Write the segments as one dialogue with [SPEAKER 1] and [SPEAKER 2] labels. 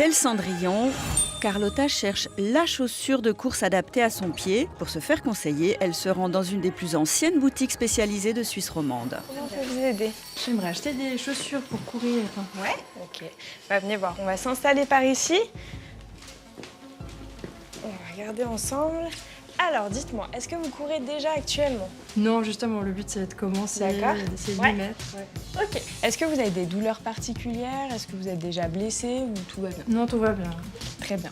[SPEAKER 1] Tel Cendrillon, Carlotta cherche la chaussure de course adaptée à son pied. Pour se faire conseiller, elle se rend dans une des plus anciennes boutiques spécialisées de Suisse romande.
[SPEAKER 2] Comment je peux vous aider?
[SPEAKER 3] J'aimerais acheter des chaussures pour courir.
[SPEAKER 2] Ouais. Ok. Venez voir. On va s'installer par ici. On va regarder ensemble. Alors, dites-moi, est-ce que vous courez déjà actuellement?
[SPEAKER 3] Non, justement, le but c'est de commencer, d'essayer de m'y mettre. Ouais.
[SPEAKER 2] Ok. Est-ce que vous avez des douleurs particulières? Est-ce que vous êtes déjà blessé ou tout va bien?
[SPEAKER 3] Non, tout va bien.
[SPEAKER 2] Très bien.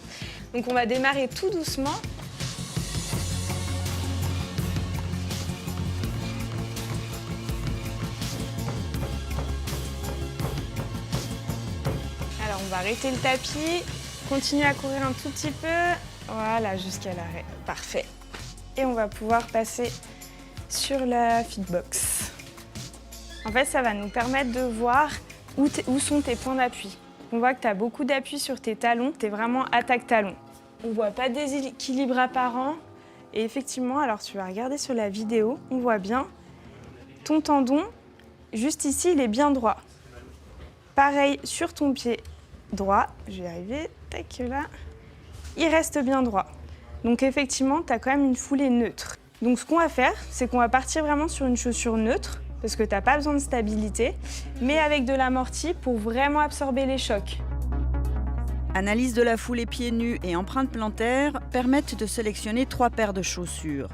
[SPEAKER 2] Donc on va démarrer tout doucement. Alors on va arrêter le tapis, continuer à courir un tout petit peu. Voilà, jusqu'à l'arrêt. Parfait. Et on va pouvoir passer sur la fitbox. En fait, ça va nous permettre de voir où sont tes points d'appui. On voit que tu as beaucoup d'appui sur tes talons, tu es vraiment attaque-talon. On ne voit pas de déséquilibre apparent. Et effectivement, alors tu vas regarder sur la vidéo, on voit bien ton tendon, juste ici, il est bien droit. Pareil sur ton pied droit, je vais y arriver, tac là, il reste bien droit. Donc effectivement, tu as quand même une foulée neutre. Donc ce qu'on va faire, c'est qu'on va partir vraiment sur une chaussure neutre, parce que tu n'as pas besoin de stabilité, mais avec de l'amorti pour vraiment absorber les chocs.
[SPEAKER 1] Analyse de la foulée pieds nus et empreinte plantaire permettent de sélectionner 3 paires de chaussures.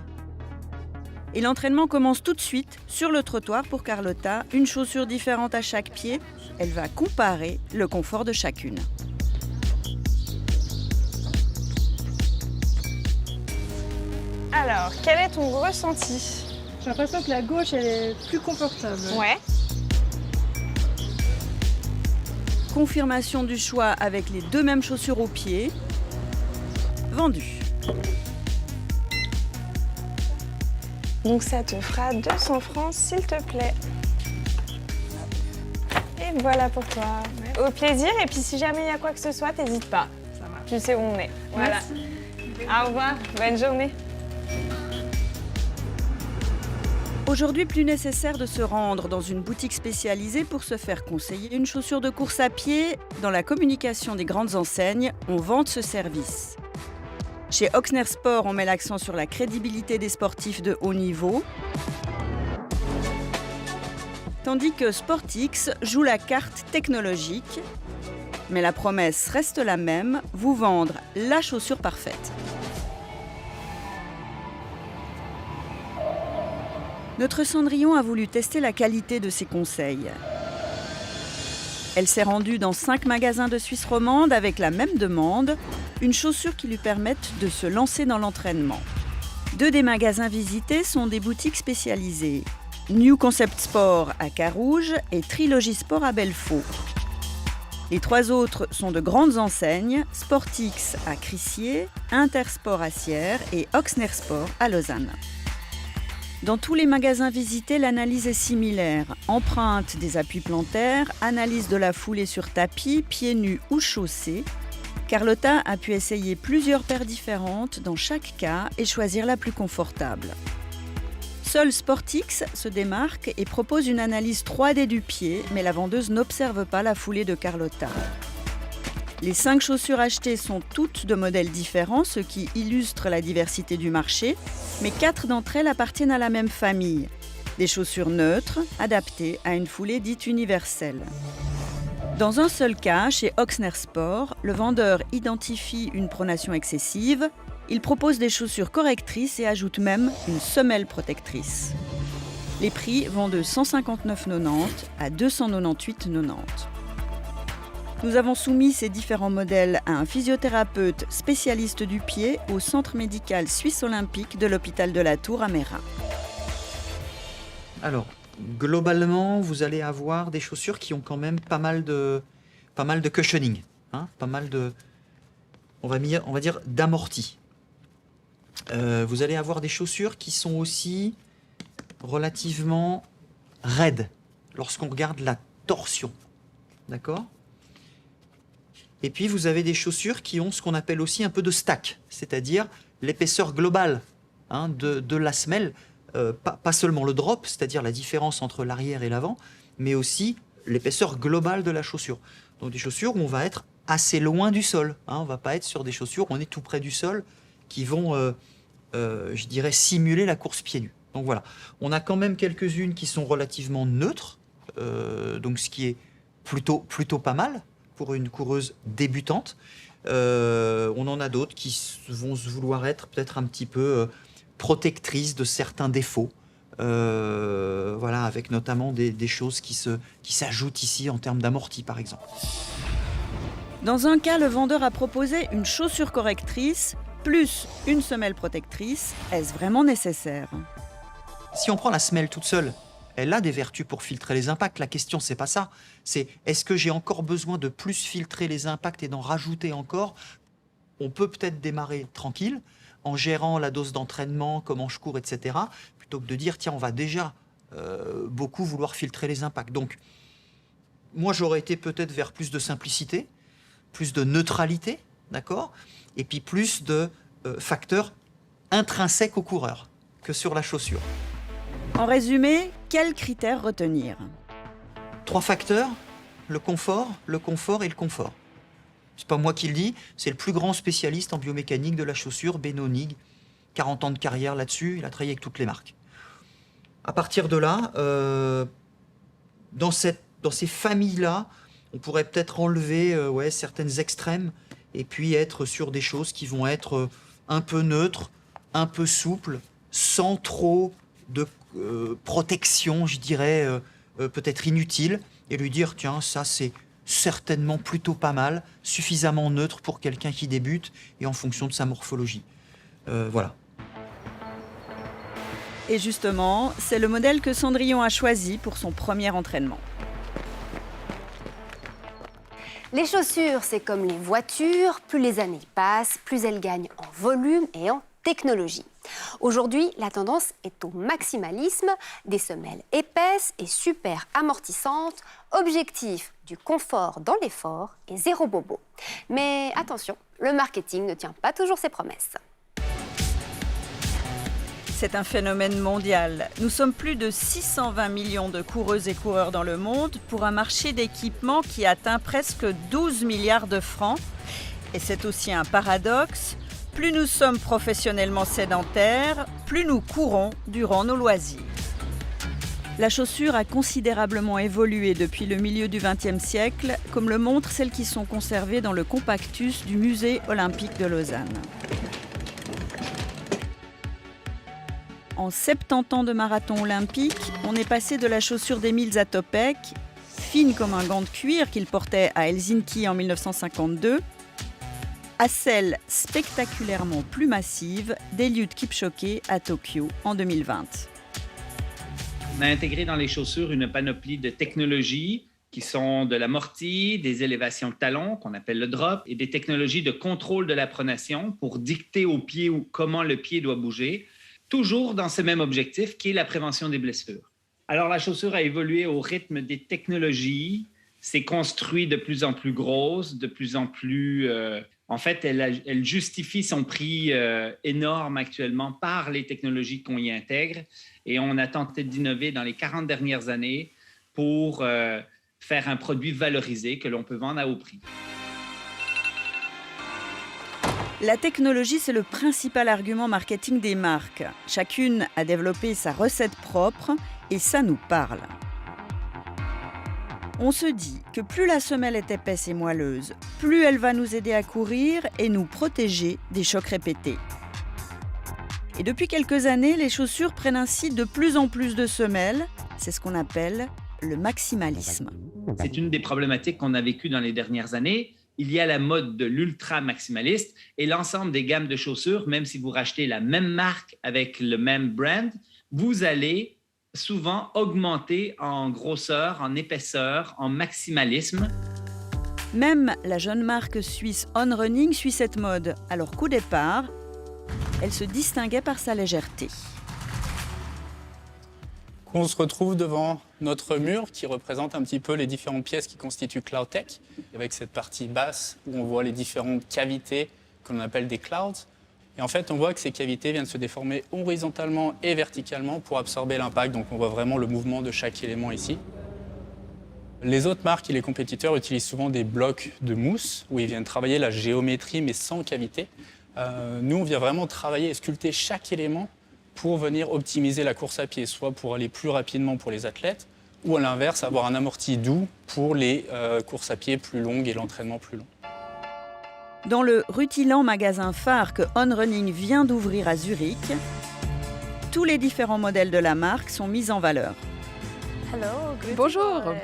[SPEAKER 1] Et l'entraînement commence tout de suite sur le trottoir pour Carlotta, une chaussure différente à chaque pied. Elle va comparer le confort de chacune.
[SPEAKER 2] Alors, quel est ton ressenti?
[SPEAKER 3] J'ai l'impression que la gauche, elle est plus confortable.
[SPEAKER 2] Ouais.
[SPEAKER 1] Confirmation du choix avec les 2 mêmes chaussures aux pieds. Vendu.
[SPEAKER 2] Donc ça te fera 200 francs, s'il te plaît. Et voilà pour toi. Ouais. Au plaisir, et puis si jamais il y a quoi que ce soit, t'hésites pas.
[SPEAKER 3] Ça marche.
[SPEAKER 2] Tu sais où on est. Voilà.
[SPEAKER 3] Merci.
[SPEAKER 2] Au revoir, bonne journée.
[SPEAKER 1] Aujourd'hui, plus nécessaire de se rendre dans une boutique spécialisée pour se faire conseiller une chaussure de course à pied. Dans la communication des grandes enseignes, on vante ce service. Chez Ochsner Sport, on met l'accent sur la crédibilité des sportifs de haut niveau. Tandis que Sportix joue la carte technologique. Mais la promesse reste la même, vous vendre la chaussure parfaite. Notre Cendrillon a voulu tester la qualité de ses conseils. Elle s'est rendue dans 5 magasins de Suisse romande avec la même demande, une chaussure qui lui permette de se lancer dans l'entraînement. 2 des magasins visités sont des boutiques spécialisées. New Concept Sport à Carouge et Trilogy Sport à Belfaux. Les 3 autres sont de grandes enseignes, Sportix à Crissier, Intersport à Sierre et Ochsner Sport à Lausanne. Dans tous les magasins visités, l'analyse est similaire. Empreinte des appuis plantaires, analyse de la foulée sur tapis, pieds nus ou chaussés. Carlotta a pu essayer plusieurs paires différentes dans chaque cas et choisir la plus confortable. Seul Sportix se démarque et propose une analyse 3D du pied, mais la vendeuse n'observe pas la foulée de Carlotta. Les 5 chaussures achetées sont toutes de modèles différents, ce qui illustre la diversité du marché, mais 4 d'entre elles appartiennent à la même famille. Des chaussures neutres, adaptées à une foulée dite universelle. Dans un seul cas, chez Ochsner Sport, le vendeur identifie une pronation excessive, il propose des chaussures correctrices et ajoute même une semelle protectrice. Les prix vont de 159,90 à 298,90. Nous avons soumis ces différents modèles à un physiothérapeute spécialiste du pied au Centre médical suisse olympique de l'hôpital de la Tour à Meyrin.
[SPEAKER 4] Alors, globalement, vous allez avoir des chaussures qui ont quand même pas mal de cushioning, hein, pas mal de, on va dire, d'amorti. Vous allez avoir des chaussures qui sont aussi relativement raides lorsqu'on regarde la torsion, d'accord ? Et puis, vous avez des chaussures qui ont ce qu'on appelle aussi un peu de stack, c'est-à-dire l'épaisseur globale, hein, de la semelle, pas seulement le drop, c'est-à-dire la différence entre l'arrière et l'avant, mais aussi l'épaisseur globale de la chaussure. Donc des chaussures où on va être assez loin du sol. Hein. On ne va pas être sur des chaussures, on est tout près du sol, qui vont, je dirais, simuler la course pieds nus. Donc voilà, on a quand même quelques-unes qui sont relativement neutres, donc ce qui est plutôt pas mal pour une coureuse débutante. On en a d'autres qui vont se vouloir être peut-être un petit peu protectrices de certains défauts. Voilà, avec notamment des choses qui s'ajoutent ici en termes d'amorti, par exemple.
[SPEAKER 1] Dans un cas, le vendeur a proposé une chaussure correctrice plus une semelle protectrice. Est-ce vraiment nécessaire ?
[SPEAKER 4] Si on prend la semelle toute seule, elle a des vertus pour filtrer les impacts. La question, c'est pas ça. C'est est-ce que j'ai encore besoin de plus filtrer les impacts et d'en rajouter encore ? On peut peut-être démarrer tranquille en gérant la dose d'entraînement, comment je cours, etc. Plutôt que de dire, tiens, on va déjà beaucoup vouloir filtrer les impacts. Donc, moi, j'aurais été peut-être vers plus de simplicité, plus de neutralité, d'accord ? Et puis plus de facteurs intrinsèques au coureur que sur la chaussure.
[SPEAKER 1] En résumé, quels critères retenir ?
[SPEAKER 4] 3 facteurs, le confort et le confort. C'est pas moi qui le dis, c'est le plus grand spécialiste en biomécanique de la chaussure, Benno Nig, 40 ans de carrière là-dessus, il a travaillé avec toutes les marques. À partir de là, dans ces familles-là, on pourrait peut-être enlever certaines extrêmes et puis être sur des choses qui vont être un peu neutres, un peu souples, sans trop de protection, je dirais, peut-être inutile, et lui dire, tiens, ça c'est certainement plutôt pas mal, suffisamment neutre pour quelqu'un qui débute et en fonction de sa morphologie. Voilà.
[SPEAKER 1] Et justement, c'est le modèle que Cendrillon a choisi pour son premier entraînement.
[SPEAKER 5] Les chaussures, c'est comme les voitures, plus les années passent, plus elles gagnent en volume et en technologie. Aujourd'hui, la tendance est au maximalisme, des semelles épaisses et super amortissantes, objectif du confort dans l'effort et zéro bobo. Mais attention, le marketing ne tient pas toujours ses promesses.
[SPEAKER 1] C'est un phénomène mondial. Nous sommes plus de 620 millions de coureuses et coureurs dans le monde pour un marché d'équipements qui atteint presque 12 milliards de francs. Et c'est aussi un paradoxe. Plus nous sommes professionnellement sédentaires, plus nous courons durant nos loisirs. La chaussure a considérablement évolué depuis le milieu du XXe siècle, comme le montrent celles qui sont conservées dans le compactus du musée olympique de Lausanne. En 70 ans de marathon olympique, on est passé de la chaussure d'Emil Zatopek, fine comme un gant de cuir qu'il portait à Helsinki en 1952, à celle spectaculairement plus massive d'Eliud Kipchoge à Tokyo en 2020.
[SPEAKER 6] On a intégré dans les chaussures une panoplie de technologies qui sont de l'amorti, des élévations de talons qu'on appelle le drop et des technologies de contrôle de la pronation pour dicter au pied comment le pied doit bouger, toujours dans ce même objectif qui est la prévention des blessures. Alors la chaussure a évolué au rythme des technologies, s'est construite de plus en plus grosse, de plus en plus... En fait, elle justifie son prix énorme actuellement par les technologies qu'on y intègre. Et on a tenté d'innover dans les 40 dernières années pour faire un produit valorisé que l'on peut vendre à haut prix.
[SPEAKER 1] La technologie, c'est le principal argument marketing des marques. Chacune a développé sa recette propre et ça nous parle. On se dit que plus la semelle est épaisse et moelleuse, plus elle va nous aider à courir et nous protéger des chocs répétés. Et depuis quelques années, les chaussures prennent ainsi de plus en plus de semelles. C'est ce qu'on appelle le maximalisme.
[SPEAKER 6] C'est une des problématiques qu'on a vécues dans les dernières années. Il y a la mode de l'ultra-maximaliste et l'ensemble des gammes de chaussures, même si vous rachetez la même marque avec le même brand, vous allez souvent augmenter en grosseur, en épaisseur, en maximalisme.
[SPEAKER 1] Même la jeune marque suisse On Running suit cette mode, alors qu'au départ, elle se distinguait par sa légèreté.
[SPEAKER 7] On se retrouve devant notre mur qui représente un petit peu les différentes pièces qui constituent CloudTech, avec cette partie basse où on voit les différentes cavités qu'on appelle des clouds. Et en fait, on voit que ces cavités viennent se déformer horizontalement et verticalement pour absorber l'impact. Donc on voit vraiment le mouvement de chaque élément ici. Les autres marques et les compétiteurs utilisent souvent des blocs de mousse où ils viennent travailler la géométrie mais sans cavité. Nous, on vient vraiment travailler et sculpter chaque élément pour venir optimiser la course à pied, soit pour aller plus rapidement pour les athlètes, ou à l'inverse, avoir un amorti doux pour les courses à pied plus longues et l'entraînement plus long.
[SPEAKER 1] Dans le rutilant magasin phare que On Running vient d'ouvrir à Zurich, tous les différents modèles de la marque sont mis en valeur.
[SPEAKER 8] Bonjour.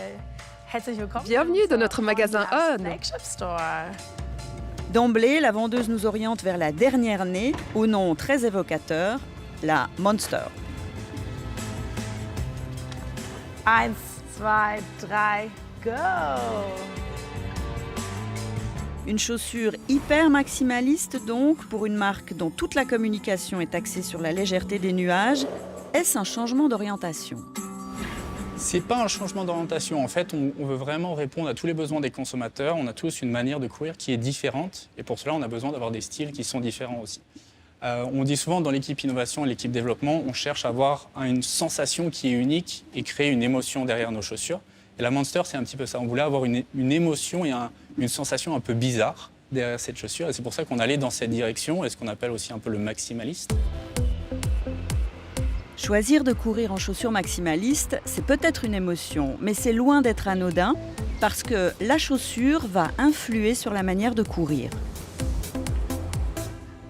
[SPEAKER 8] Bienvenue dans notre magasin On.
[SPEAKER 1] D'emblée, la vendeuse nous oriente vers la dernière née, au nom très évocateur, la Monster.
[SPEAKER 2] 1, 2, 3, go!
[SPEAKER 1] Une chaussure hyper maximaliste donc, pour une marque dont toute la communication est axée sur la légèreté des nuages. Est-ce un changement d'orientation ?
[SPEAKER 7] C'est pas un changement d'orientation. En fait, on veut vraiment répondre à tous les besoins des consommateurs. On a tous une manière de courir qui est différente. Et pour cela, on a besoin d'avoir des styles qui sont différents aussi. On dit souvent dans l'équipe innovation et l'équipe développement, on cherche à avoir une sensation qui est unique et créer une émotion derrière nos chaussures. Et la Monster, c'est un petit peu ça. On voulait avoir une émotion et une sensation un peu bizarre derrière cette chaussure. Et c'est pour ça qu'on allait dans cette direction, et ce qu'on appelle aussi un peu le maximaliste.
[SPEAKER 1] Choisir de courir en chaussures maximalistes, c'est peut-être une émotion, mais c'est loin d'être anodin, parce que la chaussure va influer sur la manière de courir.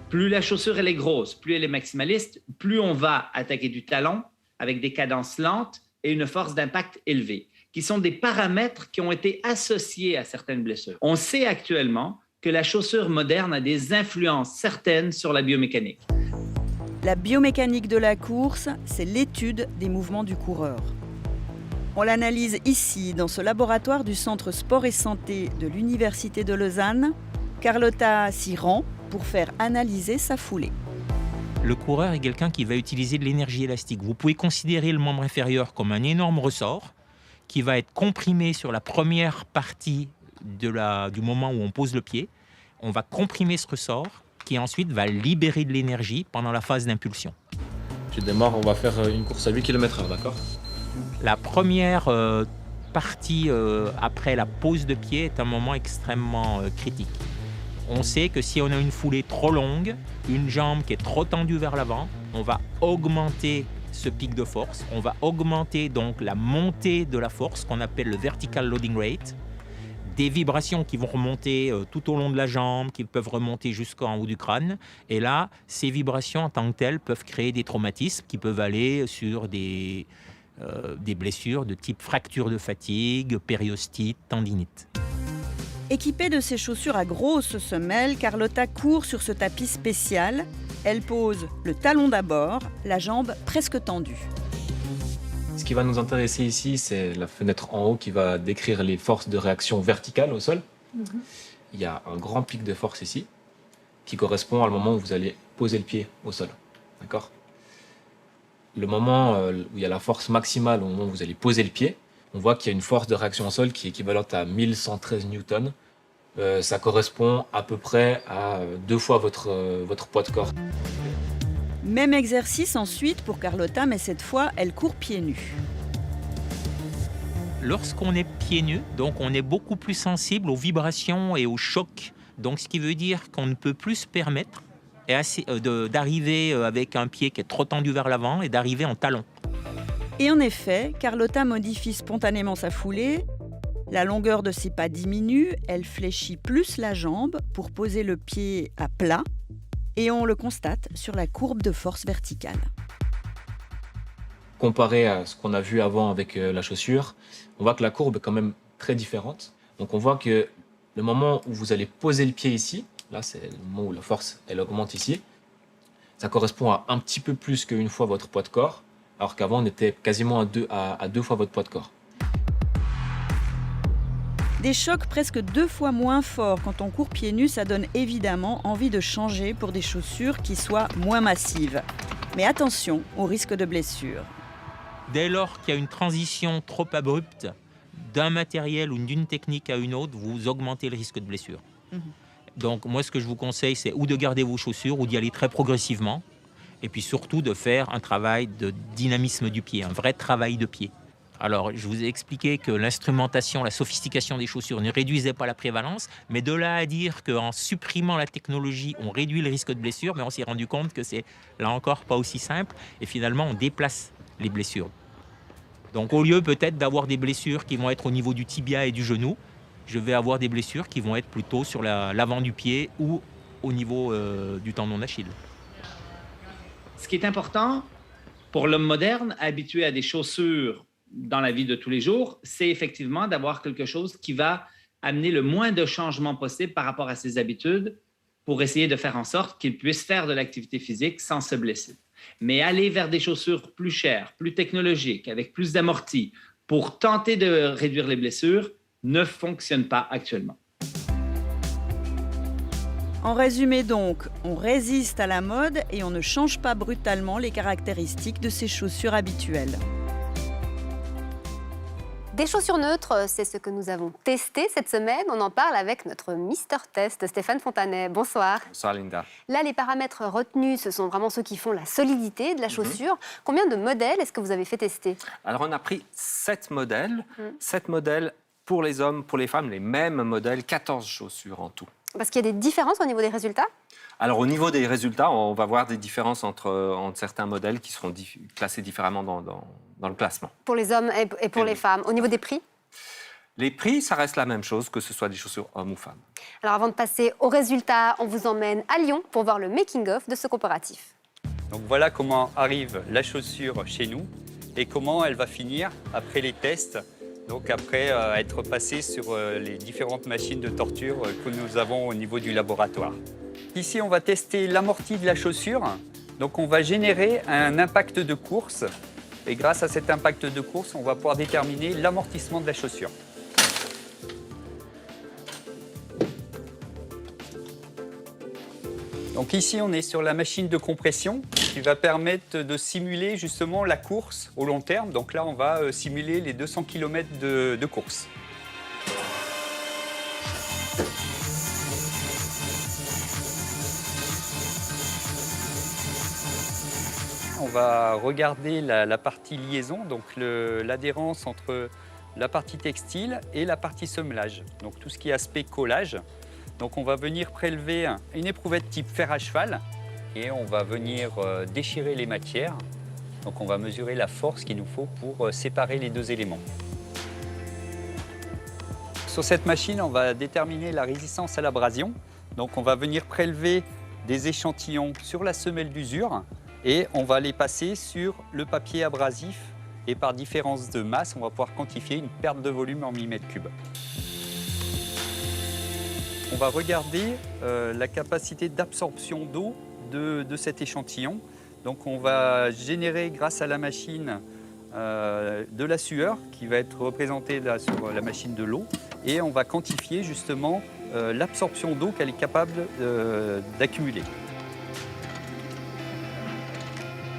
[SPEAKER 6] Plus la chaussure elle est grosse, plus elle est maximaliste, plus on va attaquer du talon avec des cadences lentes et une force d'impact élevée, qui sont des paramètres qui ont été associés à certaines blessures. On sait actuellement que la chaussure moderne a des influences certaines sur la biomécanique.
[SPEAKER 1] La biomécanique de la course, c'est l'étude des mouvements du coureur. On l'analyse ici, dans ce laboratoire du Centre Sport et Santé de l'Université de Lausanne. Carlotta s'y rend pour faire analyser sa foulée.
[SPEAKER 9] Le coureur est quelqu'un qui va utiliser de l'énergie élastique. Vous pouvez considérer le membre inférieur comme un énorme ressort qui va être comprimé sur la première partie du moment où on pose le pied. On va comprimer ce ressort qui ensuite va libérer de l'énergie pendant la phase d'impulsion.
[SPEAKER 10] Tu démarres, on va faire une course à 8 km/h, d'accord ?
[SPEAKER 9] La première partie après la pose de pied est un moment extrêmement critique. On sait que si on a une foulée trop longue, une jambe qui est trop tendue vers l'avant, on va augmenter ce pic de force, on va augmenter donc la montée de la force qu'on appelle le vertical loading rate, des vibrations qui vont remonter tout au long de la jambe, qui peuvent remonter jusqu'en haut du crâne. Et là, ces vibrations en tant que telles peuvent créer des traumatismes qui peuvent aller sur des blessures de type fracture de fatigue, périostite, tendinite.
[SPEAKER 1] Équipée de ses chaussures à grosses semelles, Carlotta court sur ce tapis spécial. Elle pose le talon d'abord, la jambe presque tendue.
[SPEAKER 10] Ce qui va nous intéresser ici, c'est la fenêtre en haut qui va décrire les forces de réaction verticale au sol. Il y a un grand pic de force ici qui correspond au moment où vous allez poser le pied au sol. D'accord ? Le moment où il y a la force maximale, au moment où vous allez poser le pied, on voit qu'il y a une force de réaction au sol qui est équivalente à 1113 newtons. Ça correspond à peu près à 2 fois votre poids de corps.
[SPEAKER 1] Même exercice ensuite pour Carlotta, mais cette fois, elle court pieds nus.
[SPEAKER 9] Lorsqu'on est pieds nus, donc on est beaucoup plus sensible aux vibrations et aux chocs. Donc ce qui veut dire qu'on ne peut plus se permettre d'arriver avec un pied qui est trop tendu vers l'avant et d'arriver en talon.
[SPEAKER 1] Et en effet, Carlotta modifie spontanément sa foulée. La longueur de ses pas diminue, elle fléchit plus la jambe pour poser le pied à plat. Et on le constate sur la courbe de force verticale.
[SPEAKER 10] Comparé à ce qu'on a vu avant avec la chaussure, on voit que la courbe est quand même très différente. Donc on voit que le moment où vous allez poser le pied ici, là c'est le moment où la force elle augmente ici, ça correspond à un petit peu plus qu'une fois votre poids de corps, alors qu'avant on était quasiment à deux fois votre poids de corps.
[SPEAKER 1] Des chocs presque 2 fois moins forts quand on court pieds nus, ça donne évidemment envie de changer pour des chaussures qui soient moins massives. Mais attention au risque de blessure.
[SPEAKER 9] Dès lors qu'il y a une transition trop abrupte d'un matériel ou d'une technique à une autre, vous augmentez le risque de blessure. Donc moi, ce que je vous conseille, c'est ou de garder vos chaussures ou d'y aller très progressivement. Et puis surtout de faire un travail de dynamisme du pied, un vrai travail de pied. Alors, je vous ai expliqué que l'instrumentation, la sophistication des chaussures ne réduisait pas la prévalence, mais de là à dire qu'en supprimant la technologie, on réduit le risque de blessure, mais on s'est rendu compte que c'est là encore pas aussi simple, et finalement, on déplace les blessures. Donc, au lieu peut-être d'avoir des blessures qui vont être au niveau du tibia et du genou, je vais avoir des blessures qui vont être plutôt sur l'avant du pied ou au niveau du tendon d'Achille.
[SPEAKER 6] Ce qui est important pour l'homme moderne, habitué à des chaussures dans la vie de tous les jours, c'est effectivement d'avoir quelque chose qui va amener le moins de changements possible par rapport à ses habitudes pour essayer de faire en sorte qu'il puisse faire de l'activité physique sans se blesser. Mais aller vers des chaussures plus chères, plus technologiques, avec plus d'amortis, pour tenter de réduire les blessures, ne fonctionne pas actuellement.
[SPEAKER 1] En résumé donc, on résiste à la mode et on ne change pas brutalement les caractéristiques de ses chaussures habituelles.
[SPEAKER 5] Des chaussures neutres, c'est ce que nous avons testé cette semaine. On en parle avec notre Mister Test, Stéphane Fontanet. Bonsoir.
[SPEAKER 11] Bonsoir Linda.
[SPEAKER 5] Là, les paramètres retenus, ce sont vraiment ceux qui font la solidité de la chaussure. Combien de modèles est-ce que vous avez fait tester?
[SPEAKER 11] Alors on a pris 7 modèles. 7 modèles pour les hommes, pour les femmes, les mêmes modèles, 14 chaussures en tout.
[SPEAKER 5] Parce qu'il y a des différences au niveau des résultats?
[SPEAKER 11] Alors au niveau des résultats, on va voir des différences entre certains modèles qui seront classés différemment dans le classement.
[SPEAKER 5] Pour les hommes et pour les femmes. Au niveau des prix?
[SPEAKER 11] Les prix, ça reste la même chose, que ce soit des chaussures hommes ou femmes.
[SPEAKER 5] Alors avant de passer aux résultats, on vous emmène à Lyon pour voir le making-of de ce comparatif.
[SPEAKER 12] Donc voilà comment arrive la chaussure chez nous et comment elle va finir après les tests, donc après être passée sur les différentes machines de torture que nous avons au niveau du laboratoire. Ici, on va tester l'amorti de la chaussure. Donc on va générer un impact de course et grâce à cet impact de course, on va pouvoir déterminer l'amortissement de la chaussure. Donc ici, on est sur la machine de compression qui va permettre de simuler justement la course au long terme. Donc là, on va simuler les 200 km de course. On va regarder la partie liaison, donc l'adhérence entre la partie textile et la partie semelage. Donc tout ce qui est aspect collage. Donc on va venir prélever une éprouvette type fer à cheval et on va venir déchirer les matières. Donc on va mesurer la force qu'il nous faut pour séparer les deux éléments. Sur cette machine, on va déterminer la résistance à l'abrasion. Donc on va venir prélever des échantillons sur la semelle d'usure et on va les passer sur le papier abrasif et par différence de masse, on va pouvoir quantifier une perte de volume en millimètres cubes. On va regarder la capacité d'absorption d'eau de cet échantillon. Donc on va générer grâce à la machine de la sueur qui va être représentée là, sur la machine de l'eau et on va quantifier justement l'absorption d'eau qu'elle est capable d'accumuler.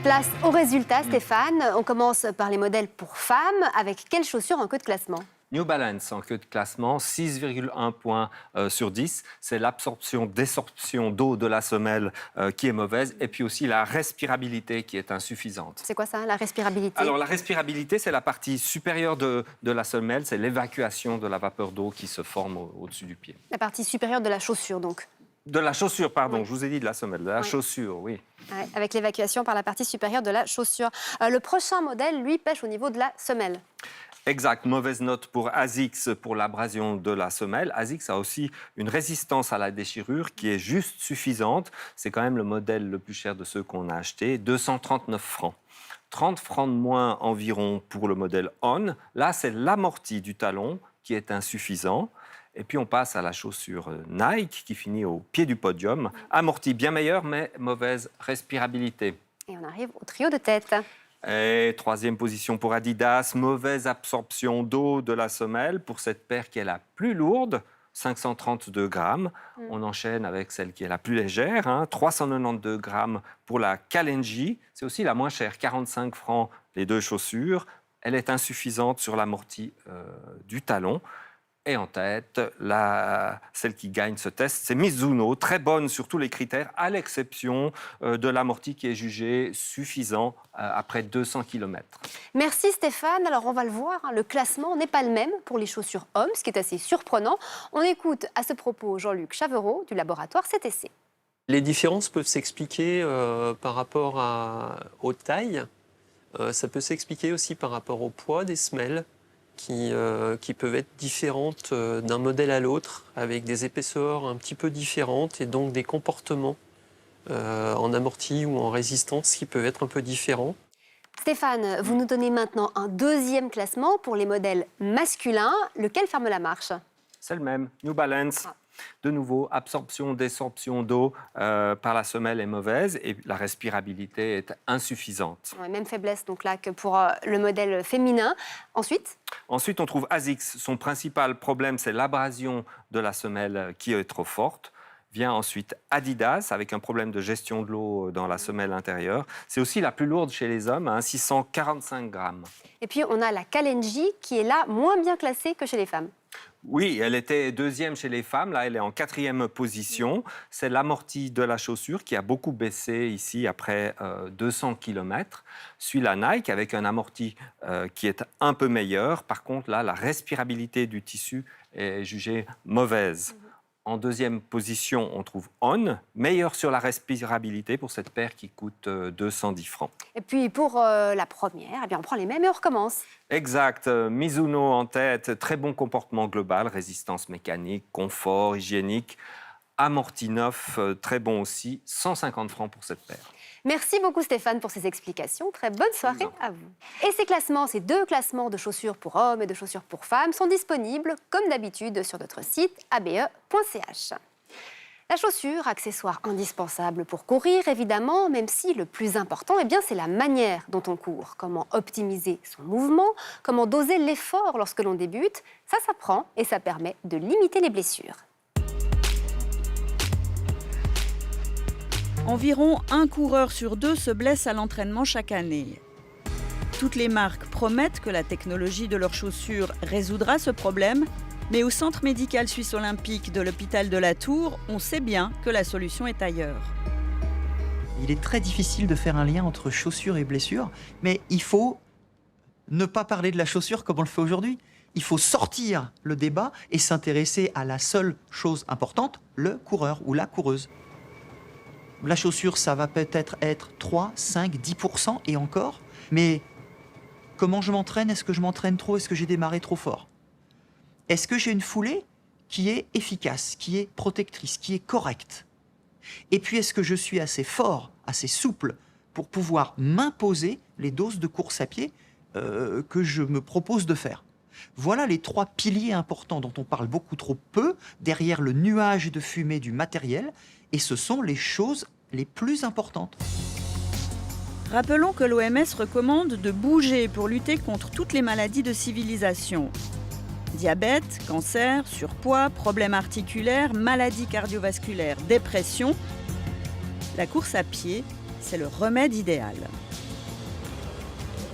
[SPEAKER 5] Place aux résultats, Stéphane. On commence par les modèles pour femmes. Avec quelles chaussures en queue de classement?
[SPEAKER 11] New Balance en queue de classement, 6,1 points sur 10. C'est l'absorption-désorption d'eau de la semelle qui est mauvaise et puis aussi la respirabilité qui est insuffisante.
[SPEAKER 5] C'est quoi ça, la respirabilité?
[SPEAKER 11] Alors la respirabilité, c'est la partie supérieure de la semelle, c'est l'évacuation de la vapeur d'eau qui se forme au-dessus du pied.
[SPEAKER 5] La partie supérieure de la chaussure, donc?
[SPEAKER 11] De la chaussure, pardon,
[SPEAKER 5] oui.
[SPEAKER 11] Je vous ai dit de la semelle, de la chaussure, oui.
[SPEAKER 5] Ouais, avec l'évacuation par la partie supérieure de la chaussure. Le prochain modèle, lui, pêche au niveau de la semelle.
[SPEAKER 11] Exact, mauvaise note pour ASICS pour l'abrasion de la semelle. ASICS a aussi une résistance à la déchirure qui est juste suffisante. C'est quand même le modèle le plus cher de ceux qu'on a achetés, 239 francs. 30 francs de moins environ pour le modèle On. Là, c'est l'amorti du talon qui est insuffisant. Et puis on passe à la chaussure Nike qui finit au pied du podium. Amorti bien meilleur, mais mauvaise respirabilité.
[SPEAKER 5] Et on arrive au trio de tête.
[SPEAKER 11] Et troisième position pour Adidas, mauvaise absorption d'eau de la semelle pour cette paire qui est la plus lourde, 532 grammes. On enchaîne avec celle qui est la plus légère, 392 grammes pour la Kalenji. C'est aussi la moins chère, 45 francs les deux chaussures. Elle est insuffisante sur l'amorti du talon. Et en tête, celle qui gagne ce test, c'est Mizuno, très bonne sur tous les critères, à l'exception de l'amorti qui est jugé suffisant après 200 km.
[SPEAKER 5] Merci Stéphane. Alors on va le voir, hein, le classement n'est pas le même pour les chaussures hommes, ce qui est assez surprenant. On écoute à ce propos Jean-Luc Chavereau du laboratoire CTC.
[SPEAKER 13] Les différences peuvent s'expliquer par rapport aux tailles. Ça peut s'expliquer aussi par rapport au poids des semelles qui peuvent être différentes d'un modèle à l'autre, avec des épaisseurs un petit peu différentes et donc des comportements en amorti ou en résistance qui peuvent être un peu différents.
[SPEAKER 5] Stéphane, vous nous donnez maintenant un deuxième classement pour les modèles masculins. Lequel ferme la marche?
[SPEAKER 11] C'est le même, New Balance. De nouveau, absorption, désorption d'eau par la semelle est mauvaise et la respirabilité est insuffisante.
[SPEAKER 5] Ouais, même faiblesse donc là que pour le modèle féminin. Ensuite,
[SPEAKER 11] on trouve ASICS. Son principal problème, c'est l'abrasion de la semelle qui est trop forte. Vient ensuite Adidas, avec un problème de gestion de l'eau dans la semelle intérieure. C'est aussi la plus lourde chez les hommes, 645 grammes.
[SPEAKER 5] Et puis on a la Kalenji qui est là moins bien classée que chez les femmes.
[SPEAKER 11] Oui, elle était deuxième chez les femmes, là elle est en 4e position. C'est l'amorti de la chaussure qui a beaucoup baissé ici après 200 km. Suit la Nike avec un amorti qui est un peu meilleur. Par contre, là, la respirabilité du tissu est jugée mauvaise. En deuxième position, on trouve On, meilleur sur la respirabilité pour cette paire qui coûte 210 francs.
[SPEAKER 5] Et puis pour la première, eh bien on prend les mêmes et on recommence.
[SPEAKER 11] Exact. Mizuno en tête, très bon comportement global, résistance mécanique, confort, hygiénique. Amorti neuf, très bon aussi, 150 francs pour cette paire.
[SPEAKER 5] Merci beaucoup Stéphane pour ces explications. Très bonne soirée à vous. Et ces deux classements de chaussures pour hommes et de chaussures pour femmes sont disponibles comme d'habitude sur notre site abe.ch. La chaussure, accessoire indispensable pour courir évidemment, même si le plus important, eh bien, c'est la manière dont on court. Comment optimiser son mouvement, comment doser l'effort lorsque l'on débute. Ça s'apprend et ça permet de limiter les blessures.
[SPEAKER 1] Environ un coureur sur 2 se blesse à l'entraînement chaque année. Toutes les marques promettent que la technologie de leurs chaussures résoudra ce problème, mais au Centre médical suisse olympique de l'hôpital de la Tour, on sait bien que la solution est ailleurs.
[SPEAKER 4] Il est très difficile de faire un lien entre chaussures et blessures, mais il faut ne pas parler de la chaussure comme on le fait aujourd'hui. Il faut sortir le débat et s'intéresser à la seule chose importante, le coureur ou la coureuse. La chaussure, ça va peut-être être 3, 5, 10% et encore. Mais comment je m'entraîne? Est-ce que je m'entraîne trop? Est-ce que j'ai démarré trop fort? Est-ce que j'ai une foulée qui est efficace, qui est protectrice, qui est correcte? Et puis, est-ce que je suis assez fort, assez souple pour pouvoir m'imposer les doses de course à pied que je me propose de faire? Voilà les 3 piliers importants dont on parle beaucoup trop peu, derrière le nuage de fumée du matériel, et ce sont les choses les plus importantes.
[SPEAKER 1] Rappelons que l'OMS recommande de bouger pour lutter contre toutes les maladies de civilisation. Diabète, cancer, surpoids, problèmes articulaires, maladies cardiovasculaires, dépression. La course à pied, c'est le remède idéal.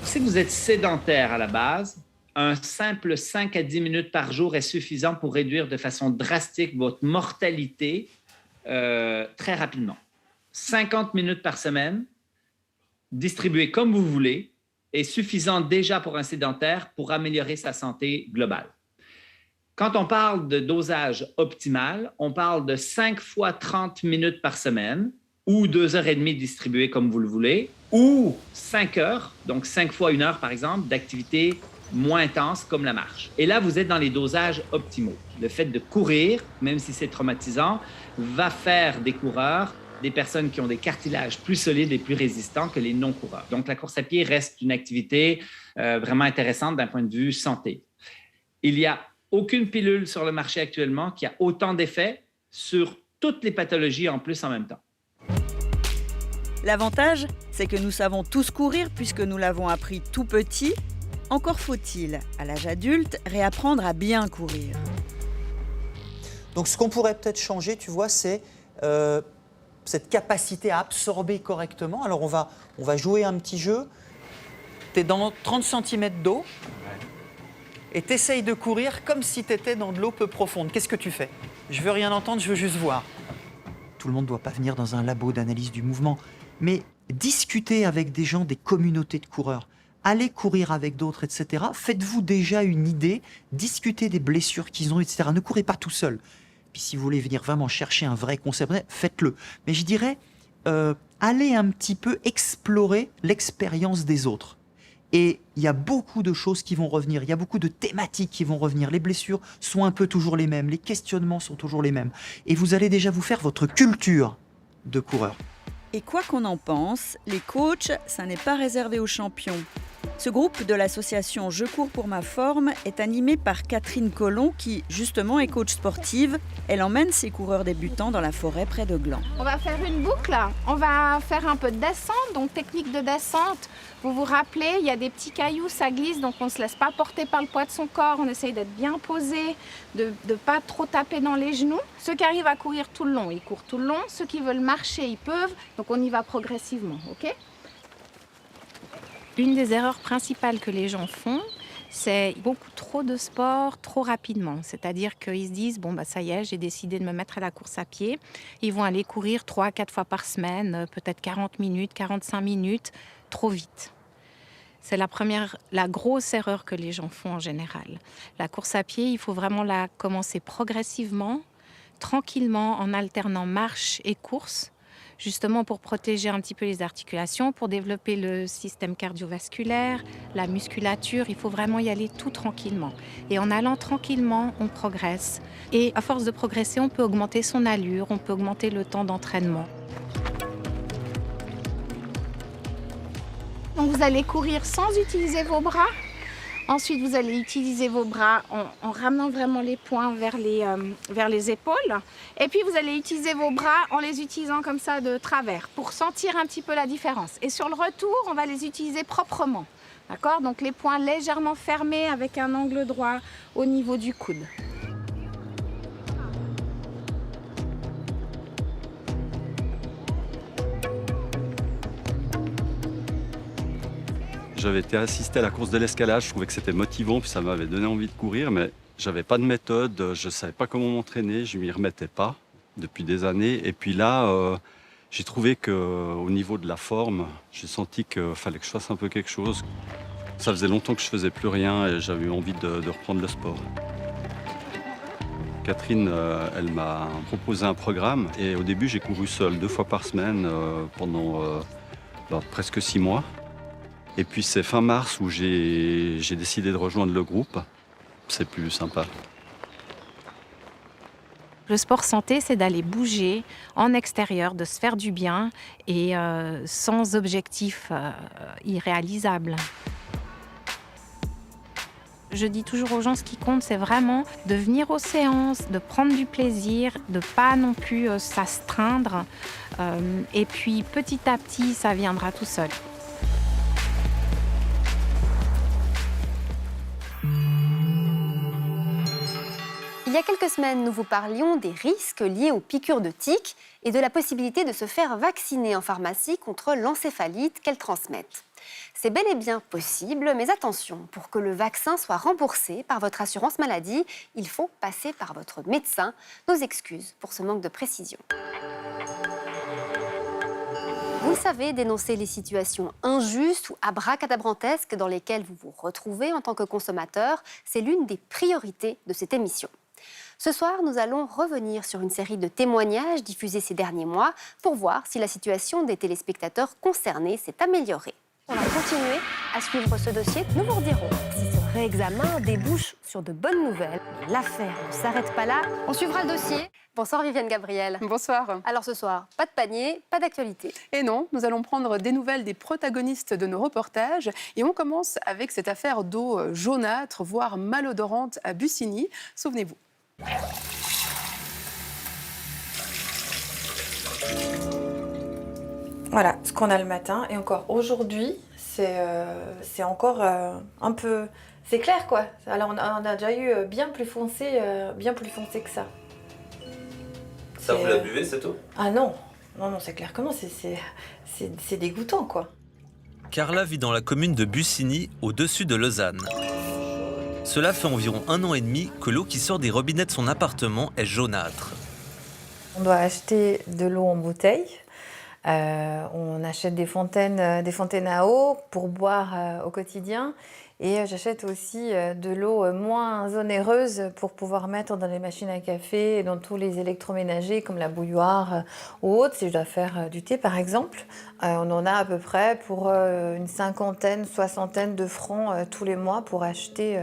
[SPEAKER 6] Si vous êtes sédentaire à la base, un simple 5 à 10 minutes par jour est suffisant pour réduire de façon drastique votre mortalité très rapidement. 50 minutes par semaine, distribué comme vous voulez, est suffisant déjà pour un sédentaire pour améliorer sa santé globale. Quand on parle de dosage optimal, on parle de 5 fois 30 minutes par semaine ou 2h30 distribuées comme vous le voulez, ou 5 heures, donc 5 fois 1 heure par exemple, d'activité moins intense comme la marche. Et là, vous êtes dans les dosages optimaux. Le fait de courir, même si c'est traumatisant, va faire des coureurs des personnes qui ont des cartilages plus solides et plus résistants que les non-coureurs. Donc, la course à pied reste une activité vraiment intéressante d'un point de vue santé. Il n'y a aucune pilule sur le marché actuellement qui a autant d'effets sur toutes les pathologies en plus en même temps.
[SPEAKER 1] L'avantage, c'est que nous savons tous courir puisque nous l'avons appris tout petit. Encore faut-il, à l'âge adulte, réapprendre à bien courir.
[SPEAKER 4] Donc ce qu'on pourrait peut-être changer, tu vois, c'est cette capacité à absorber correctement. Alors on va jouer un petit jeu. Tu es dans 30 cm d'eau. et t'essayes de courir comme si t'étais dans de l'eau peu profonde. Qu'est-ce que tu fais? Je veux rien entendre, je veux juste voir. Tout le monde ne doit pas venir dans un labo d'analyse du mouvement, mais discutez avec des gens, des communautés de coureurs. Allez courir avec d'autres, etc. Faites-vous déjà une idée, discutez des blessures qu'ils ont, etc. Ne courez pas tout seul. Puis si vous voulez venir vraiment chercher un vrai concept, faites-le. Mais je dirais, allez un petit peu explorer l'expérience des autres. Et il y a beaucoup de choses qui vont revenir, il y a beaucoup de thématiques qui vont revenir. Les blessures sont un peu toujours les mêmes, les questionnements sont toujours les mêmes. Et vous allez déjà vous faire votre culture de coureur.
[SPEAKER 1] Et quoi qu'on en pense, les coachs, ça n'est pas réservé aux champions. Ce groupe de l'association Je cours pour ma forme est animé par Catherine Collomb qui, justement, est coach sportive. Elle emmène ses coureurs débutants dans la forêt près de Gland.
[SPEAKER 14] On va faire une boucle, on va faire un peu de descente, donc technique de descente. Vous vous rappelez, il y a des petits cailloux, ça glisse, donc on ne se laisse pas porter par le poids de son corps. On essaye d'être bien posé, de ne pas trop taper dans les genoux. Ceux qui arrivent à courir tout le long, ils courent tout le long. Ceux qui veulent marcher, ils peuvent. Donc on y va progressivement, ok ? Une des erreurs principales que les gens font, c'est beaucoup trop de sport trop rapidement. C'est-à-dire qu'ils se disent, bon, ça y est, j'ai décidé de me mettre à la course à pied. Ils vont aller courir 3 à 4 fois par semaine, peut-être 40 minutes, 45 minutes, trop vite. C'est la grosse erreur que les gens font en général. La course à pied, il faut vraiment la commencer progressivement, tranquillement, en alternant marche et course, justement pour protéger un petit peu les articulations, pour développer le système cardiovasculaire, la musculature. Il faut vraiment y aller tout tranquillement. Et en allant tranquillement, on progresse. Et à force de progresser, on peut augmenter son allure, on peut augmenter le temps d'entraînement. Donc vous allez courir sans utiliser vos bras. Ensuite, vous allez utiliser vos bras en ramenant vraiment les poings vers les épaules. Et puis, vous allez utiliser vos bras en les utilisant comme ça de travers pour sentir un petit peu la différence. Et sur le retour, on va les utiliser proprement. D'accord ? Donc, les poings légèrement fermés avec un angle droit au niveau du coude.
[SPEAKER 15] J'avais été assister à la course de l'escalade, je trouvais que c'était motivant, puis ça m'avait donné envie de courir, mais j'avais pas de méthode, je savais pas comment m'entraîner, je m'y remettais pas depuis des années. Et puis là, j'ai trouvé qu'au niveau de la forme, j'ai senti qu'il fallait que je fasse un peu quelque chose. Ça faisait longtemps que je faisais plus rien et j'avais eu envie de reprendre le sport. Catherine, elle m'a proposé un programme et au début, j'ai couru seul 2 fois par semaine pendant presque 6 mois. Et puis c'est fin mars où j'ai décidé de rejoindre le groupe. C'est plus sympa.
[SPEAKER 14] Le sport santé, c'est d'aller bouger en extérieur, de se faire du bien et sans objectif irréalisable. Je dis toujours aux gens, ce qui compte, c'est vraiment de venir aux séances, de prendre du plaisir, de pas non plus s'astreindre. Et puis petit à petit, ça viendra tout seul.
[SPEAKER 5] Il y a quelques semaines, nous vous parlions des risques liés aux piqûres de tiques et de la possibilité de se faire vacciner en pharmacie contre l'encéphalite qu'elles transmettent. C'est bel et bien possible, mais attention, pour que le vaccin soit remboursé par votre assurance maladie, il faut passer par votre médecin. Nos excuses pour ce manque de précision. Vous le savez, dénoncer les situations injustes ou abracadabrantesques dans lesquelles vous vous retrouvez en tant que consommateur, c'est l'une des priorités de cette émission. Ce soir, nous allons revenir sur une série de témoignages diffusés ces derniers mois pour voir si la situation des téléspectateurs concernés s'est améliorée. On va continuer à suivre ce dossier. Nous vous redirons si ce réexamen débouche sur de bonnes nouvelles. L'affaire ne s'arrête pas là. On suivra le dossier. Bonsoir Viviane Gabriel.
[SPEAKER 8] Bonsoir.
[SPEAKER 5] Alors ce soir, pas de panier, pas d'actualité.
[SPEAKER 8] Et non, nous allons prendre des nouvelles des protagonistes de nos reportages. Et on commence avec cette affaire d'eau jaunâtre, voire malodorante à Bussigny. Souvenez-vous.
[SPEAKER 16] Voilà ce qu'on a le matin. Et encore aujourd'hui, c'est encore un peu... C'est clair, quoi. Alors on a déjà eu bien plus foncé que ça.
[SPEAKER 17] Ça, vous la buvez, cette eau?
[SPEAKER 16] Ah non, c'est clair que non, c'est dégoûtant, quoi.
[SPEAKER 17] Carla vit dans la commune de Bussigny, au-dessus de Lausanne.
[SPEAKER 18] Cela fait environ 1 an et demi que l'eau qui sort des robinets de son appartement est jaunâtre.
[SPEAKER 16] On doit acheter de l'eau en bouteille. On achète des fontaines à eau pour boire au quotidien. Et j'achète aussi de l'eau moins onéreuse pour pouvoir mettre dans les machines à café et dans tous les électroménagers comme la bouilloire ou autre. Si je dois faire du thé par exemple, on en a à peu près pour une 50aine, 60aine de francs tous les mois pour acheter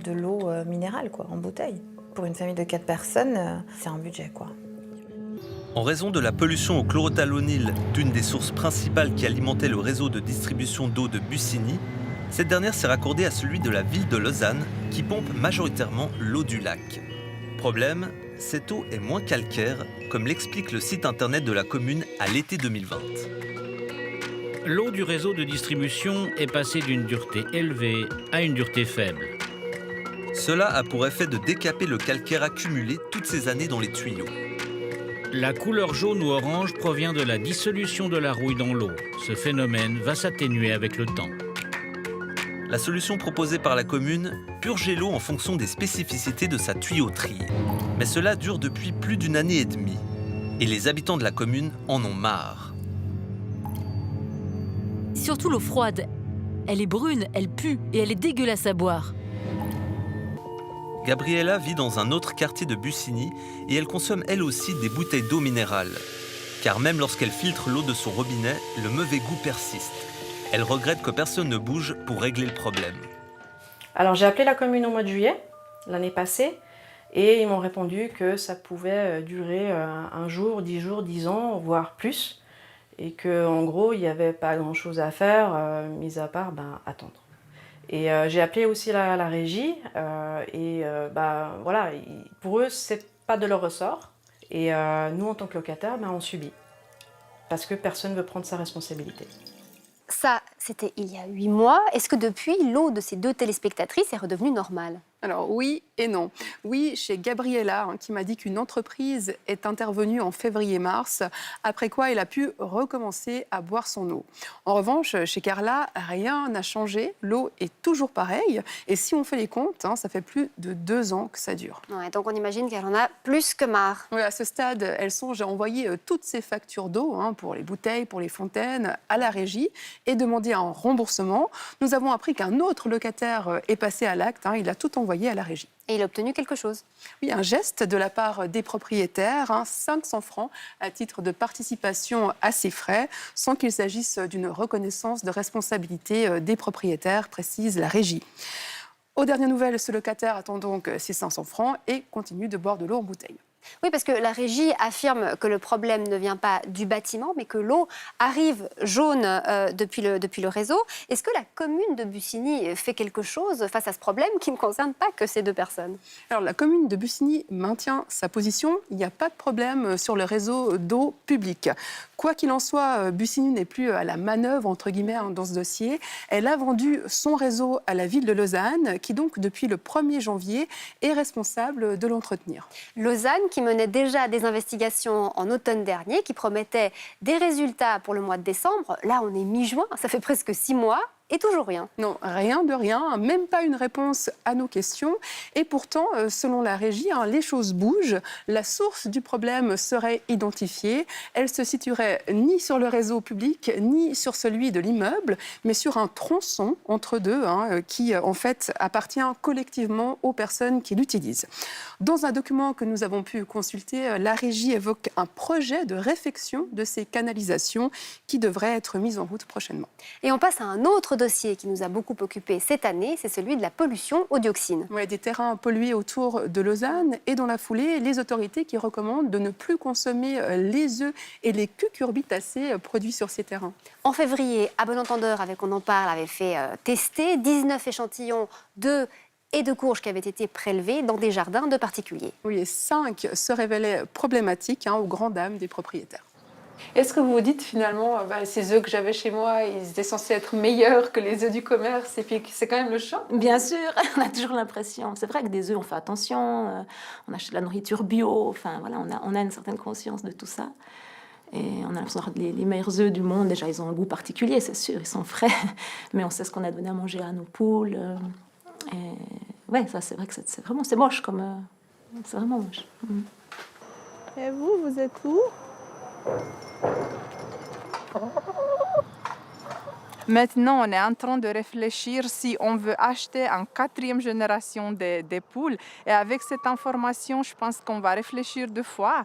[SPEAKER 16] de l'eau minérale quoi, en bouteille. Pour une famille de 4 personnes, c'est un budget quoi.
[SPEAKER 18] En raison de la pollution au chlorothalonil d'une des sources principales qui alimentait le réseau de distribution d'eau de Bussigny, cette dernière s'est raccordée à celui de la ville de Lausanne qui pompe majoritairement l'eau du lac. Problème, cette eau est moins calcaire, comme l'explique le site internet de la commune à l'été 2020.
[SPEAKER 19] L'eau du réseau de distribution est passée d'une dureté élevée à une dureté faible.
[SPEAKER 18] Cela a pour effet de décaper le calcaire accumulé toutes ces années dans les tuyaux.
[SPEAKER 19] La couleur jaune ou orange provient de la dissolution de la rouille dans l'eau. Ce phénomène va s'atténuer avec le temps.
[SPEAKER 18] La solution proposée par la commune, purger l'eau en fonction des spécificités de sa tuyauterie. Mais cela dure depuis plus d'1 année et demie. Et les habitants de la commune en ont marre.
[SPEAKER 20] Surtout l'eau froide. Elle est brune, elle pue et elle est dégueulasse à boire.
[SPEAKER 18] Gabriella vit dans un autre quartier de Bussigny et elle consomme elle aussi des bouteilles d'eau minérale. Car même lorsqu'elle filtre l'eau de son robinet, le mauvais goût persiste. Elle regrette que personne ne bouge pour régler le problème.
[SPEAKER 21] Alors j'ai appelé la commune au mois de juillet, l'année passée, et ils m'ont répondu que ça pouvait durer 1 jour, 10 jours, 10 ans, voire plus. Et qu'en gros, il n'y avait pas grand-chose à faire, mis à part attendre. Et j'ai appelé aussi la régie, voilà, pour eux, c'est pas de leur ressort. Et nous, en tant que locataires, on subit. Parce que personne ne veut prendre sa responsabilité.
[SPEAKER 5] Ça, c'était il y a 8 mois. Est-ce que depuis, l'eau de ces 2 téléspectatrices est redevenue normale?
[SPEAKER 8] Alors oui et non. Oui, chez Gabriella, qui m'a dit qu'une entreprise est intervenue en février-mars, après quoi elle a pu recommencer à boire son eau. En revanche, chez Carla, rien n'a changé. L'eau est toujours pareille. Et si on fait les comptes, ça fait plus de 2 ans que ça dure.
[SPEAKER 5] Ouais, donc on imagine qu'elle en a plus que marre.
[SPEAKER 8] Oui, à ce stade, elle songe à envoyer toutes ses factures d'eau, pour les bouteilles, pour les fontaines, à la régie et demander un remboursement. Nous avons appris qu'un autre locataire est passé à l'acte. Il a tout envoyé à la régie.
[SPEAKER 5] Et il a obtenu quelque chose?
[SPEAKER 8] Oui, un geste de la part des propriétaires, 500 francs à titre de participation à ses frais, sans qu'il s'agisse d'une reconnaissance de responsabilité des propriétaires, précise la régie. Aux dernières nouvelles, ce locataire attend donc ses 500 francs et continue de boire de l'eau en bouteille.
[SPEAKER 5] Oui, parce que la régie affirme que le problème ne vient pas du bâtiment, mais que l'eau arrive jaune depuis le réseau. Est-ce que la commune de Bussigny fait quelque chose face à ce problème qui ne concerne pas que ces 2 personnes?
[SPEAKER 8] Alors, la commune de Bussigny maintient sa position. Il n'y a pas de problème sur le réseau d'eau publique. Quoi qu'il en soit, Bussigny n'est plus à la manœuvre, entre guillemets, dans ce dossier. Elle a vendu son réseau à la ville de Lausanne, qui donc, depuis le 1er janvier, est responsable de l'entretenir.
[SPEAKER 5] Lausanne, qui menait déjà des investigations en automne dernier, qui promettait des résultats pour le mois de décembre. Là, on est mi-juin, ça fait presque 6 mois. Et toujours rien.
[SPEAKER 8] Non, rien de rien, même pas une réponse à nos questions. Et pourtant, selon la régie, les choses bougent. La source du problème serait identifiée. Elle se situerait ni sur le réseau public, ni sur celui de l'immeuble, mais sur un tronçon entre deux, qui en fait appartient collectivement aux personnes qui l'utilisent. Dans un document que nous avons pu consulter, la régie évoque un projet de réfection de ces canalisations qui devrait être mis en route prochainement.
[SPEAKER 5] Et on passe à un autre dossier qui nous a beaucoup occupé cette année, c'est celui de la pollution aux dioxines.
[SPEAKER 8] Oui, des terrains pollués autour de Lausanne et dans la foulée, les autorités qui recommandent de ne plus consommer les œufs et les cucurbitacées produits sur ces terrains.
[SPEAKER 5] En février, à bon entendeur, avec On en parle, avait fait tester 19 échantillons d'œufs et de courges qui avaient été prélevés dans des jardins de particuliers.
[SPEAKER 8] Oui, et 5 se révélaient problématiques aux grandes dames des propriétaires.
[SPEAKER 3] Est-ce que vous vous dites finalement, ces œufs que j'avais chez moi, ils étaient censés être meilleurs que les œufs du commerce, et puis c'est quand même le choc?
[SPEAKER 22] Bien sûr, on a toujours l'impression. C'est vrai que des œufs, on fait attention, on achète de la nourriture bio, enfin voilà, on a une certaine conscience de tout ça. Et on a l'impression d'avoir les meilleurs œufs du monde. Déjà, ils ont un goût particulier, c'est sûr, ils sont frais, mais on sait ce qu'on a donné à manger à nos poules. Et ouais, ça c'est vrai que c'est moche comme... c'est vraiment moche.
[SPEAKER 3] Et vous êtes où? Maintenant, on est en train de réfléchir si on veut acheter une 4e génération des poules. Et avec cette information, je pense qu'on va réfléchir 2 fois.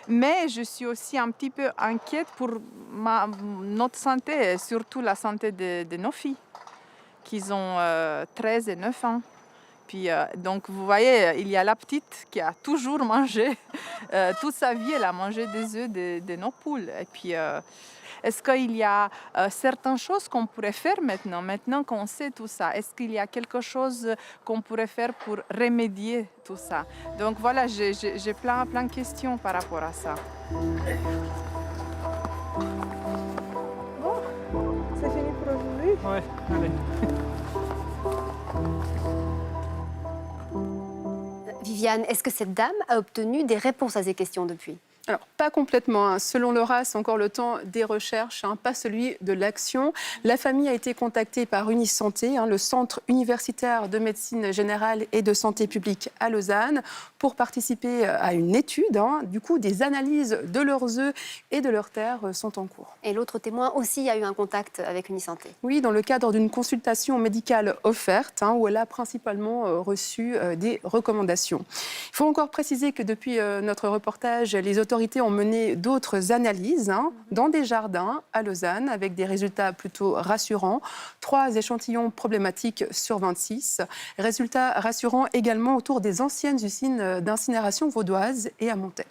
[SPEAKER 3] Mais je suis aussi un petit peu inquiète pour notre santé, et surtout la santé de nos filles, qui ont 13 et 9 ans. Puis, donc, vous voyez, il y a la petite qui a toujours mangé. Toute sa vie, elle a mangé des œufs de nos poules. Et puis, est-ce qu'il y a certaines choses qu'on pourrait faire maintenant qu'on sait tout ça? Est-ce qu'il y a quelque chose qu'on pourrait faire pour remédier tout ça? Donc voilà, j'ai plein de questions par rapport à ça. Bon, c'est fini pour aujourd'hui?
[SPEAKER 2] Ouais, allez.
[SPEAKER 5] Viviane, est-ce que cette dame a obtenu des réponses à ces questions depuis?
[SPEAKER 8] Alors, pas complètement. Hein. Selon le RAS, c'est encore le temps des recherches, hein, pas celui de l'action. La famille a été contactée par Unisanté, hein, le Centre universitaire de médecine générale et de santé publique à Lausanne, pour participer à une étude. Hein. Du coup, des analyses de leurs œufs et de leurs terres sont en cours.
[SPEAKER 5] Et l'autre témoin aussi a eu un contact avec Unisanté?
[SPEAKER 8] Oui, dans le cadre d'une consultation médicale offerte, hein, où elle a principalement reçu des recommandations. Il faut encore préciser que depuis notre reportage, les autorités ont mené d'autres analyses dans des jardins à Lausanne avec des résultats plutôt rassurants. 3 échantillons problématiques sur 26. Résultats rassurants également autour des anciennes usines d'incinération vaudoises et à Montaix.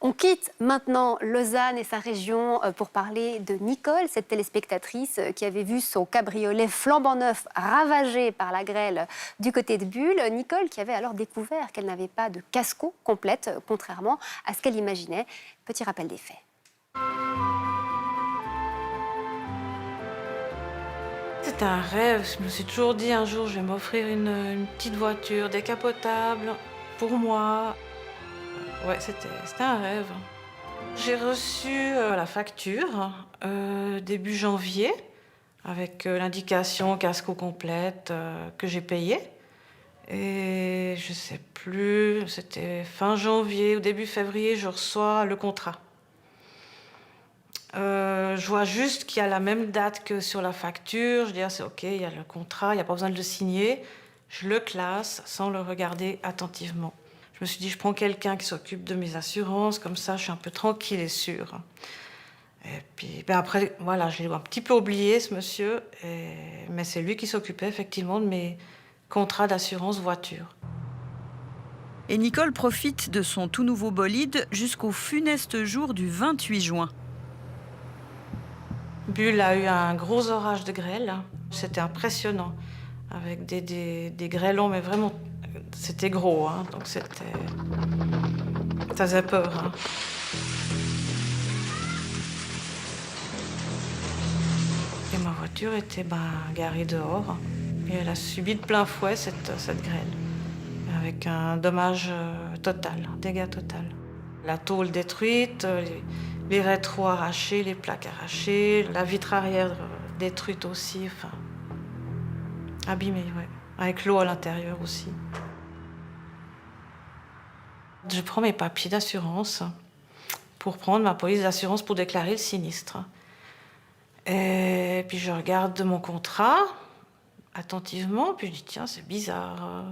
[SPEAKER 5] On quitte maintenant Lausanne et sa région pour parler de Nicole, cette téléspectatrice qui avait vu son cabriolet flambant neuf ravagé par la grêle du côté de Bulle. Nicole qui avait alors découvert qu'elle n'avait pas de casco complète, contrairement à ce qu'elle imaginait. Petit rappel des faits.
[SPEAKER 7] C'est un rêve. Je me suis toujours dit un jour je vais m'offrir une petite voiture décapotable pour moi. Ouais, c'était un rêve. J'ai reçu la facture début janvier avec l'indication casco complète que j'ai payée. Et je ne sais plus, c'était fin janvier ou début février, je reçois le contrat. Je vois juste qu'il y a la même date que sur la facture. Je dis, ah, c'est OK, il y a le contrat, il n'y a pas besoin de le signer. Je le classe sans le regarder attentivement. Je me suis dit, je prends quelqu'un qui s'occupe de mes assurances, comme ça je suis un peu tranquille et sûre. Et puis après, voilà, je l'ai un petit peu oublié, ce monsieur, mais c'est lui qui s'occupait effectivement de mes contrats d'assurance voiture.
[SPEAKER 1] Et Nicole profite de son tout nouveau bolide jusqu'au funeste jour du 28 juin.
[SPEAKER 7] Bulle a eu un gros orage de grêle, c'était impressionnant, avec des grêlons, mais vraiment... C'était gros, hein, donc ça faisait peur. Hein. Et ma voiture était garée dehors et elle a subi de plein fouet cette grêle, avec un dommage total, un dégât total. La tôle détruite, les rétros arrachés, les plaques arrachées, la vitre arrière détruite aussi, enfin abîmée, ouais, avec l'eau à l'intérieur aussi. Je prends mes papiers d'assurance pour prendre ma police d'assurance pour déclarer le sinistre. Et puis je regarde mon contrat attentivement, puis je dis tiens, c'est bizarre.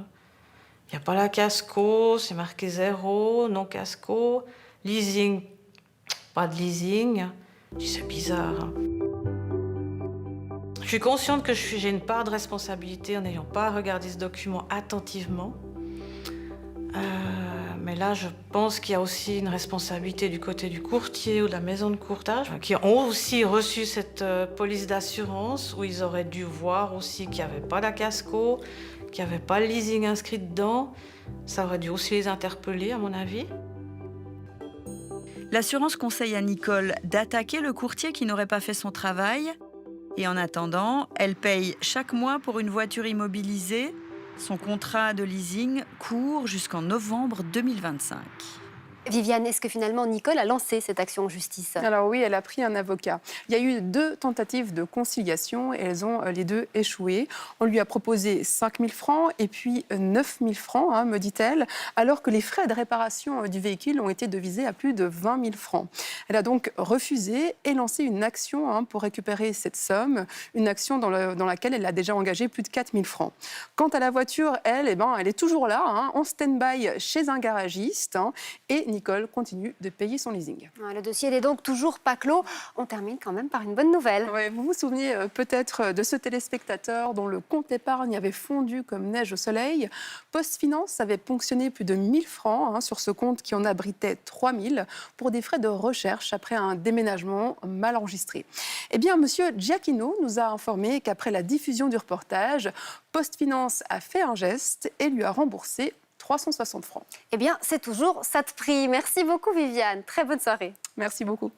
[SPEAKER 7] Il n'y a pas la casco, c'est marqué 0, non casco. Leasing, pas de leasing. Je dis c'est bizarre. Je suis consciente que j'ai une part de responsabilité en n'ayant pas regardé ce document attentivement. Mais là, je pense qu'il y a aussi une responsabilité du côté du courtier ou de la maison de courtage qui ont aussi reçu cette police d'assurance où ils auraient dû voir aussi qu'il n'y avait pas la casco, qu'il n'y avait pas le leasing inscrit dedans. Ça aurait dû aussi les interpeller, à mon avis.
[SPEAKER 1] L'assurance conseille à Nicole d'attaquer le courtier qui n'aurait pas fait son travail. Et en attendant, elle paye chaque mois pour une voiture immobilisée. Son contrat de leasing court jusqu'en novembre 2025.
[SPEAKER 5] Viviane, est-ce que finalement Nicole a lancé cette action en justice?
[SPEAKER 8] Alors oui, elle a pris un avocat. Il y a eu 2 tentatives de conciliation et elles ont les 2 échoué. On lui a proposé 5 000 francs et puis 9 000 francs, hein, me dit-elle, alors que les frais de réparation du véhicule ont été devisés à plus de 20 000 francs. Elle a donc refusé et lancé une action pour récupérer cette somme, une action dans laquelle elle a déjà engagé plus de 4 000 francs. Quant à la voiture, elle, elle est toujours là, en stand-by chez un garagiste, et Nicole continue de payer son leasing.
[SPEAKER 5] Le dossier n'est donc toujours pas clos. On termine quand même par une bonne nouvelle.
[SPEAKER 8] Ouais, vous vous souvenez peut-être de ce téléspectateur dont le compte épargne avait fondu comme neige au soleil. PostFinance avait ponctionné plus de 1 000 francs sur ce compte qui en abritait 3 000 pour des frais de recherche après un déménagement mal enregistré. Eh bien, monsieur Giacchino nous a informé qu'après la diffusion du reportage, PostFinance a fait un geste et lui a remboursé 360 francs.
[SPEAKER 5] Eh bien, c'est toujours ça de prix. Merci beaucoup, Viviane. Très bonne soirée.
[SPEAKER 8] Merci beaucoup.